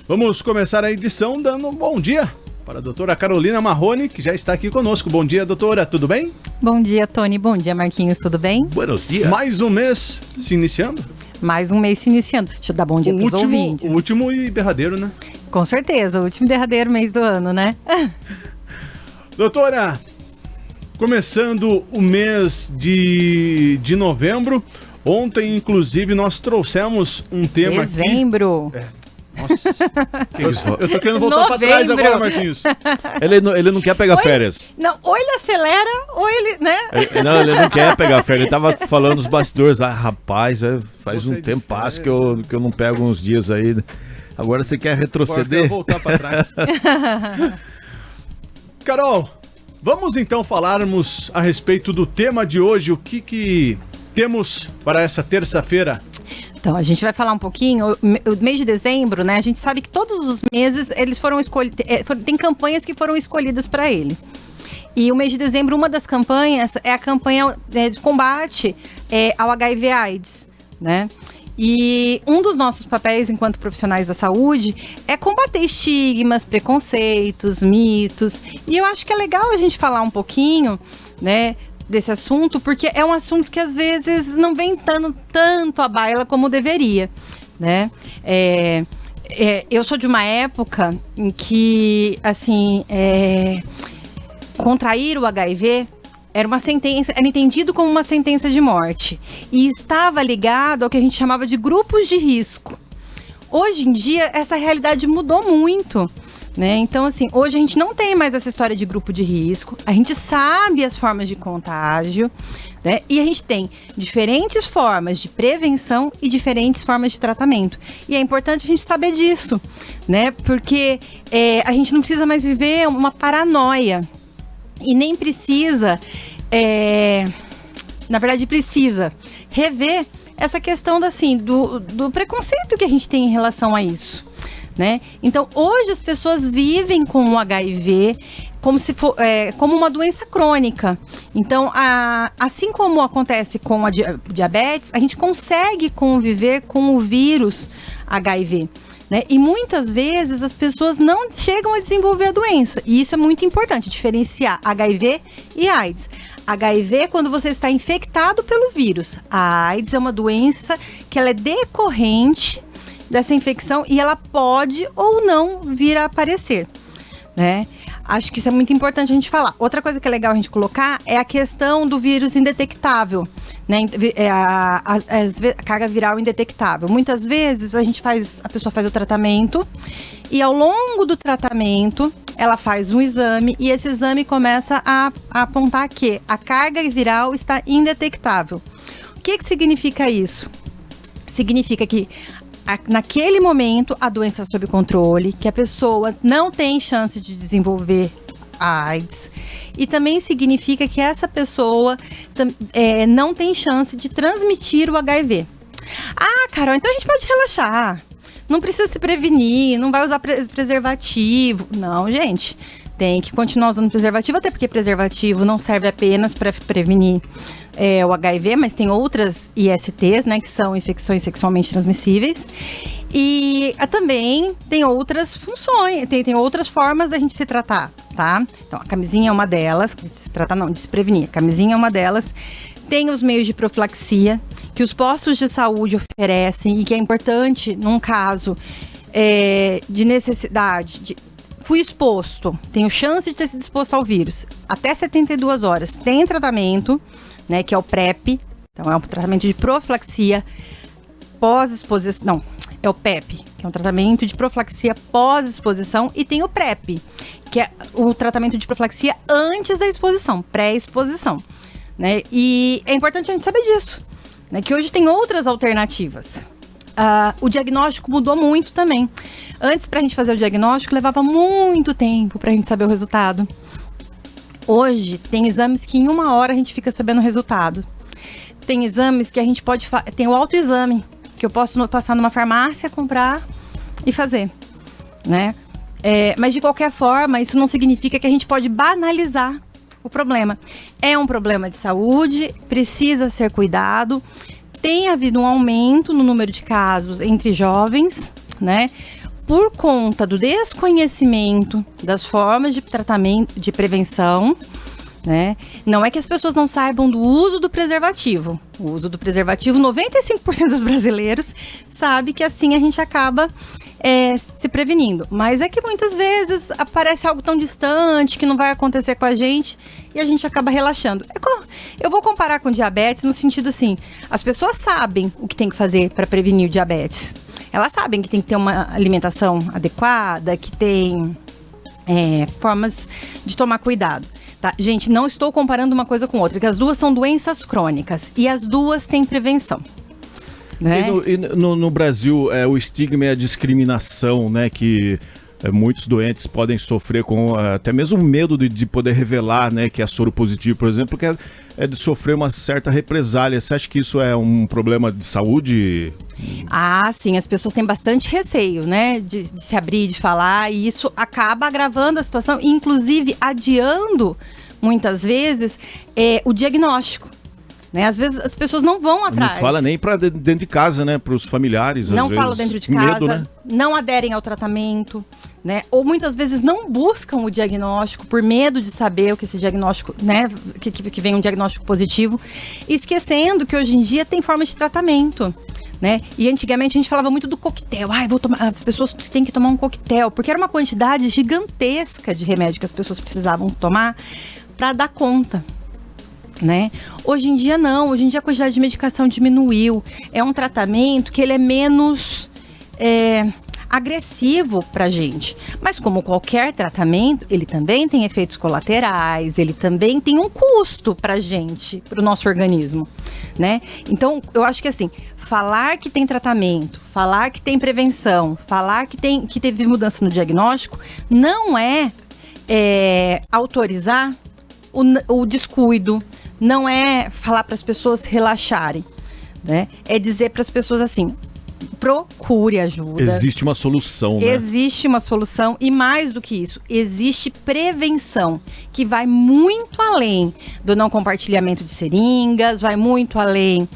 Vamos começar a edição dando um bom dia para a doutora Carolina Marrone, que já está aqui conosco. Bom dia, doutora, tudo bem? Bom dia, Tony. Bom dia, Marquinhos, tudo bem? Buenos dias. Mais um mês se iniciando? Mais um mês se iniciando. Deixa eu dar bom dia para os ouvintes. O último e derradeiro, né? Com certeza, o último e derradeiro mês do ano, né? Doutora, começando o mês de novembro, ontem, inclusive, nós trouxemos um tema Dezembro. aqui. Nossa, eu tô querendo voltar pra trás agora, Marquinhos. Ele não quer pegar férias. Não, ou ele acelera, ou ele, né? Ele não quer pegar férias. Ele tava falando nos bastidores, rapaz, faz um tempo passo que eu não pego uns dias aí. Agora você quer retroceder? Agora voltar pra trás. Carol, vamos então falarmos a respeito do tema de hoje. O que temos para essa terça-feira? Então, a gente vai falar um pouquinho, o mês de dezembro, né? A gente sabe que todos os meses eles foram escolhidos, tem campanhas que foram escolhidas para ele. E o mês de dezembro, uma das campanhas é a campanha de combate ao HIV/AIDS, né? E um dos nossos papéis enquanto profissionais da saúde é combater estigmas, preconceitos, mitos. E eu acho que é legal a gente falar um pouquinho, né, desse assunto, porque é um assunto que às vezes não vem tanto à baila como deveria, né? Eu sou de uma época em que, assim, contrair o HIV era uma sentença, era entendido como uma sentença de morte e estava ligado ao que a gente chamava de grupos de risco. Hoje em dia, essa realidade mudou muito, né? Então, assim, hoje a gente não tem mais essa história de grupo de risco, a gente sabe as formas de contágio, né? E a gente tem diferentes formas de prevenção e diferentes formas de tratamento. E é importante a gente saber disso, né? Porque a gente não precisa mais viver uma paranoia e nem precisa, na verdade, precisa rever essa questão do preconceito que a gente tem em relação a isso, né? Então, hoje as pessoas vivem com o HIV como se for, como uma doença crônica. Então, assim como acontece com a diabetes, a gente consegue conviver com o vírus HIV, né? E muitas vezes as pessoas não chegam a desenvolver a doença. E isso é muito importante, diferenciar HIV e AIDS. HIV é quando você está infectado pelo vírus. A AIDS é uma doença que ela é decorrente dessa infecção e ela pode ou não vir a aparecer, né? Acho que isso é muito importante a gente falar. Outra coisa que é legal a gente colocar é a questão do vírus indetectável, né? A carga viral indetectável. Muitas vezes a pessoa faz o tratamento e ao longo do tratamento ela faz um exame e esse exame começa a apontar que a carga viral está indetectável. O que significa isso? Significa que naquele momento a doença é sob controle, que a pessoa não tem chance de desenvolver a AIDS e também significa que essa pessoa não tem chance de transmitir o HIV. Ah, Carol, então a gente pode relaxar, não precisa se prevenir, não vai usar preservativo. Não, gente, tem que continuar usando preservativo, até porque preservativo não serve apenas para prevenir o HIV, mas tem outras ISTs, né, que são infecções sexualmente transmissíveis. E também tem outras funções, tem outras formas da gente se tratar, tá? Então, a camisinha é uma delas, de se prevenir. A camisinha é uma delas. Tem os meios de profilaxia, que os postos de saúde oferecem e que é importante num caso de necessidade, fui exposto, tenho chance de ter sido exposto ao vírus, até 72 horas, tem tratamento, né, que é o PrEP, então é um tratamento de profilaxia pós-exposição, não, é o PEP, que é um tratamento de profilaxia pós-exposição, e tem o PrEP, que é o tratamento de profilaxia antes da exposição, pré-exposição, né, e é importante a gente saber disso, né, que hoje tem outras alternativas. O diagnóstico mudou muito também. Antes, para a gente fazer o diagnóstico, levava muito tempo para a gente saber o resultado. Hoje, tem exames que em 1 hora a gente fica sabendo o resultado. Tem exames que a gente pode tem o autoexame, que eu posso passar numa farmácia, comprar e fazer, né? Mas de qualquer forma, isso não significa que a gente pode banalizar o problema. É um problema de saúde, precisa ser cuidado. Tem havido um aumento no número de casos entre jovens, né? por conta do desconhecimento das formas de tratamento, de prevenção, né? Não é que as pessoas não saibam do uso do preservativo. O uso do preservativo, 95% dos brasileiros sabe que assim a gente acaba se prevenindo. Mas é que muitas vezes aparece algo tão distante que não vai acontecer com a gente e a gente acaba relaxando. Eu vou comparar com diabetes no sentido assim, as pessoas sabem o que tem que fazer para prevenir o diabetes. Elas sabem que tem que ter uma alimentação adequada, que tem formas de tomar cuidado. Tá? Gente, não estou comparando uma coisa com outra, porque as duas são doenças crônicas e as duas têm prevenção. Né? E no Brasil, o estigma e a discriminação, né, que muitos doentes podem sofrer com até mesmo medo de poder revelar, né, que é soro positivo, por exemplo, que é de sofrer uma certa represália. Você acha que isso é um problema de saúde? Ah, sim, as pessoas têm bastante receio, né, de se abrir, de falar, e isso acaba agravando a situação, inclusive adiando, muitas vezes, o diagnóstico. Né? Às vezes as pessoas não vão atrás. Não fala nem para dentro de casa, né? Para os familiares. Não às fala vezes. dentro de casa, Medo, né? Não aderem ao tratamento, né? Ou muitas vezes não buscam o diagnóstico por medo de saber o que esse diagnóstico, né? Que vem um diagnóstico positivo, esquecendo que hoje em dia tem formas de tratamento. Né? E antigamente a gente falava muito do coquetel. As pessoas têm que tomar um coquetel, porque era uma quantidade gigantesca de remédio que as pessoas precisavam tomar para dar conta. Né? Hoje em dia não, hoje em dia a quantidade de medicação diminuiu. É um tratamento que ele é menos agressivo pra gente. Mas como qualquer tratamento, ele também tem efeitos colaterais, ele também tem um custo pra gente, pro nosso organismo, né? Então, eu acho que assim, falar que tem tratamento, falar que tem prevenção, falar que teve mudança no diagnóstico, não é autorizar o descuido, não é falar para as pessoas relaxarem, né? É dizer para as pessoas assim, procure ajuda. Existe uma solução, né? Existe uma solução e mais do que isso, existe prevenção, que vai muito além do não compartilhamento de seringas, vai muito além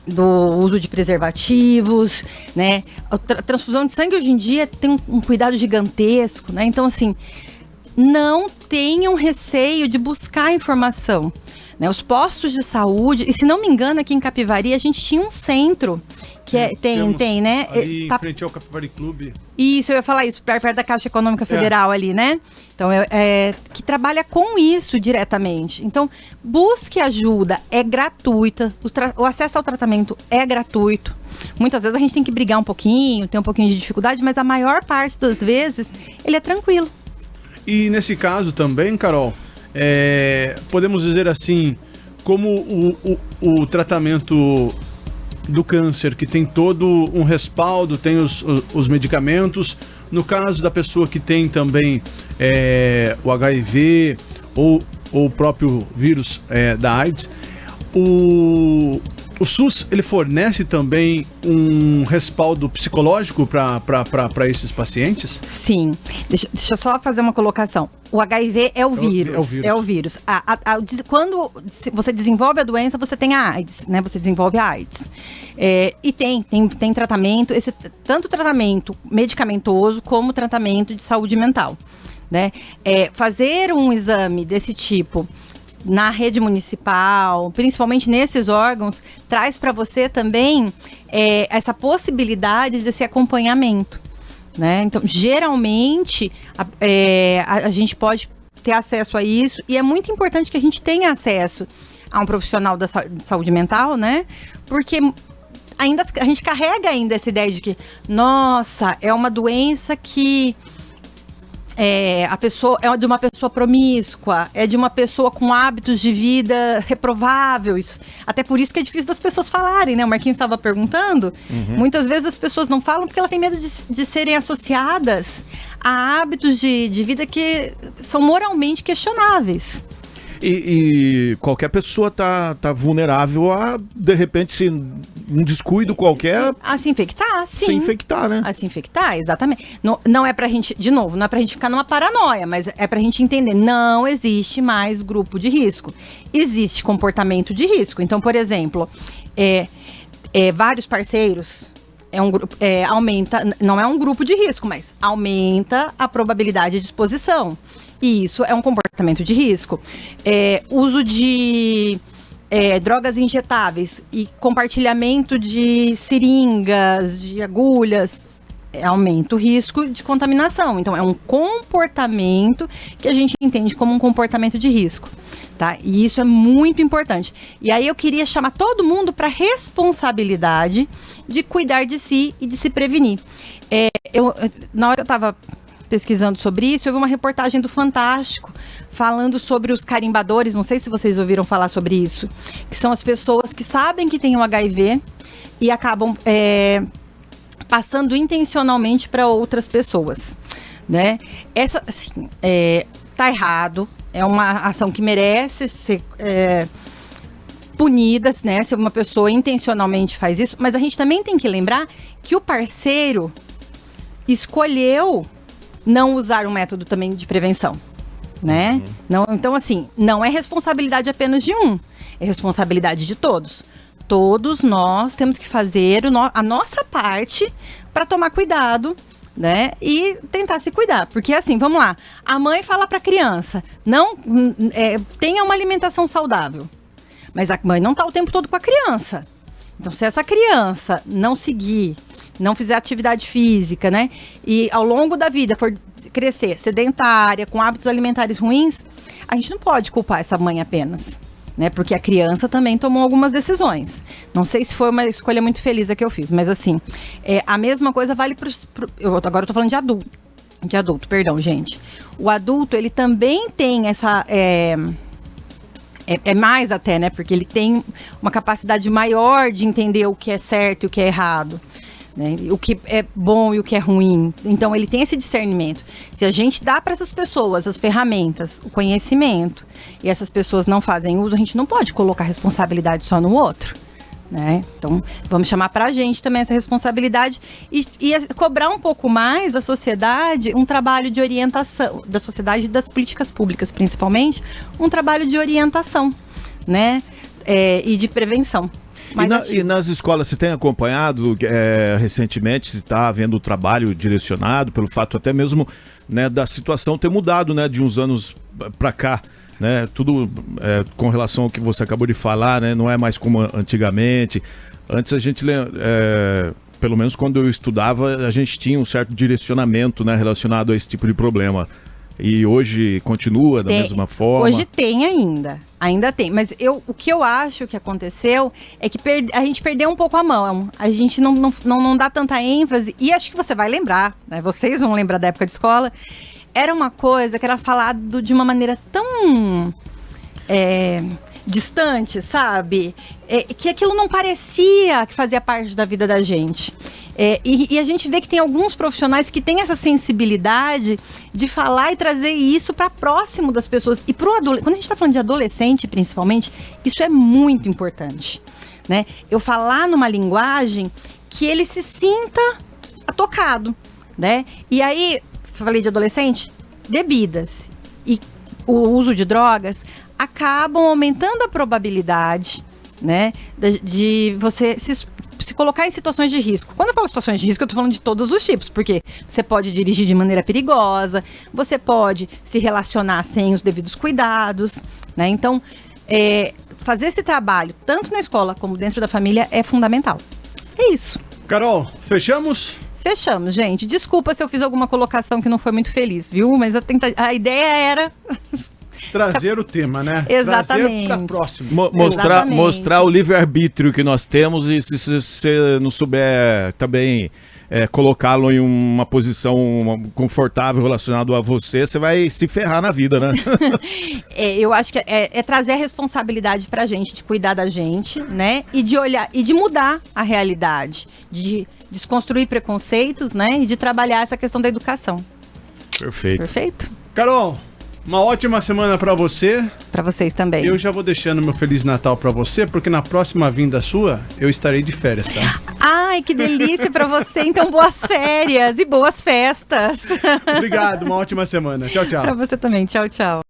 do uso de preservativos, né? A transfusão de sangue hoje em dia tem um cuidado gigantesco, né? Então, assim, não tenham receio de buscar informação. Né? Os postos de saúde, e se não me engano, aqui em Capivari, a gente tinha um centro que tem, né? Ali em frente ao Capivari Clube. Isso, eu ia falar isso, perto da Caixa Econômica Federal ali, né? Então, que trabalha com isso diretamente. Então, busque ajuda, é gratuita, o acesso ao tratamento é gratuito. Muitas vezes a gente tem que brigar um pouquinho, tem um pouquinho de dificuldade, mas a maior parte das vezes, ele é tranquilo. E nesse caso também, Carol, podemos dizer assim, como o tratamento do câncer, que tem todo um respaldo, tem os medicamentos, no caso da pessoa que tem também o HIV ou o próprio vírus da AIDS, o SUS, ele fornece também um respaldo psicológico para esses pacientes? Sim. Deixa eu só fazer uma colocação. O HIV é o vírus. É o vírus. Quando você desenvolve a doença, você tem a AIDS, né? Você desenvolve a AIDS. E tem tratamento, tanto tratamento medicamentoso como tratamento de saúde mental, né? Fazer um exame desse tipo na rede municipal, principalmente nesses órgãos, traz para você também essa possibilidade desse acompanhamento, né? Então, geralmente, a gente pode ter acesso a isso, e é muito importante que a gente tenha acesso a um profissional da saúde mental, né? Porque a gente carrega ainda essa ideia de que, nossa, é uma doença que a pessoa é de uma pessoa promíscua, é de uma pessoa com hábitos de vida reprováveis. Até por isso que é difícil das pessoas falarem, né? O Marquinhos estava perguntando. Muitas vezes as pessoas não falam porque elas têm medo de serem associadas a hábitos de vida que são moralmente questionáveis. E qualquer pessoa tá vulnerável a, de repente, se um descuido qualquer... A se infectar, sim. Se infectar, né? A se infectar, exatamente. Não é pra gente, de novo, não é pra gente ficar numa paranoia, mas é pra gente entender, não existe mais grupo de risco. Existe comportamento de risco. Então, por exemplo, vários parceiros aumenta, não é um grupo de risco, mas aumenta a probabilidade de exposição. E isso é um comportamento de risco. Uso de drogas injetáveis e compartilhamento de seringas, de agulhas, aumenta o risco de contaminação. Então, é um comportamento que a gente entende como um comportamento de risco, tá? E isso é muito importante. E aí eu queria chamar todo mundo para responsabilidade de cuidar de si e de se prevenir. Na hora que eu estava pesquisando sobre isso, eu vi uma reportagem do Fantástico falando sobre os carimbadores, não sei se vocês ouviram falar sobre isso, que são as pessoas que sabem que têm o HIV e acabam passando intencionalmente para outras pessoas, né? Essa, assim, tá errado, é uma ação que merece ser punida, né? Se uma pessoa intencionalmente faz isso, mas a gente também tem que lembrar que o parceiro escolheu não usar um método também de prevenção, né? Não, então, assim, não é responsabilidade apenas de um, é responsabilidade de todos. Todos nós temos que fazer a nossa parte para tomar cuidado, né? E tentar se cuidar. Porque assim, vamos lá. A mãe fala para a criança, tenha uma alimentação saudável. Mas a mãe não está o tempo todo com a criança. Então, se essa criança não seguir, não fizer atividade física, né? E ao longo da vida for crescer sedentária, com hábitos alimentares ruins, a gente não pode culpar essa mãe apenas. Né, porque a criança também tomou algumas decisões. Não sei se foi uma escolha muito feliz a que eu fiz, mas assim, a mesma coisa vale agora eu tô falando de adulto, perdão, gente. O adulto, ele também tem essa... mais até, né, porque ele tem uma capacidade maior de entender o que é certo e o que é errado. Né, o que é bom e o que é ruim. Então, ele tem esse discernimento. Se a gente dá para essas pessoas as ferramentas, o conhecimento, e essas pessoas não fazem uso, a gente não pode colocar responsabilidade só no outro. Né? Então, vamos chamar para a gente também essa responsabilidade e cobrar um pouco mais da sociedade um trabalho de orientação, da sociedade e das políticas públicas, principalmente, um trabalho de orientação, né? E de prevenção. E nas escolas, você tem acompanhado recentemente, se está havendo trabalho direcionado pelo fato até mesmo, né, da situação ter mudado, né, de uns anos para cá, né, tudo com relação ao que você acabou de falar, né, não é mais como antigamente. Antes a gente, pelo menos quando eu estudava, a gente tinha um certo direcionamento, né, relacionado a esse tipo de problema. E hoje continua da mesma forma? Hoje tem ainda tem, mas o que eu acho que aconteceu é que a gente perdeu um pouco a mão, a gente não dá tanta ênfase, e acho que você vai lembrar, né? Vocês vão lembrar da época de escola, era uma coisa que era falado de uma maneira tão distante, sabe? Que aquilo não parecia que fazia parte da vida da gente. E a gente vê que tem alguns profissionais que têm essa sensibilidade de falar e trazer isso para próximo das pessoas. E quando a gente está falando de adolescente, principalmente, isso é muito importante, né? Eu falar numa linguagem que ele se sinta tocado, né? E aí, falei de adolescente, bebidas e o uso de drogas acabam aumentando a probabilidade, né, de você se colocar em situações de risco. Quando eu falo situações de risco, eu tô falando de todos os tipos, porque você pode dirigir de maneira perigosa, você pode se relacionar sem os devidos cuidados, né? Então, fazer esse trabalho, tanto na escola como dentro da família, é fundamental. É isso. Carol, fechamos? Fechamos, gente. Desculpa se eu fiz alguma colocação que não foi muito feliz, viu? Mas a ideia era... trazer o tema, né? Exatamente. Trazer para próximo. Mostrar o livre-arbítrio que nós temos, e se você não souber também colocá-lo em uma posição confortável relacionado a você, você vai se ferrar na vida, né? Eu acho que é trazer a responsabilidade pra gente, de cuidar da gente, né? E de olhar, e de mudar a realidade, de desconstruir preconceitos, né? E de trabalhar essa questão da educação. Perfeito. Perfeito? Carol, uma ótima semana pra você. Pra vocês também. Eu já vou deixando meu Feliz Natal pra você, porque na próxima vinda sua, eu estarei de férias, tá? Ai, que delícia pra você. Então, boas férias e boas festas. Obrigado, uma ótima semana. Tchau, tchau. Pra você também. Tchau, tchau.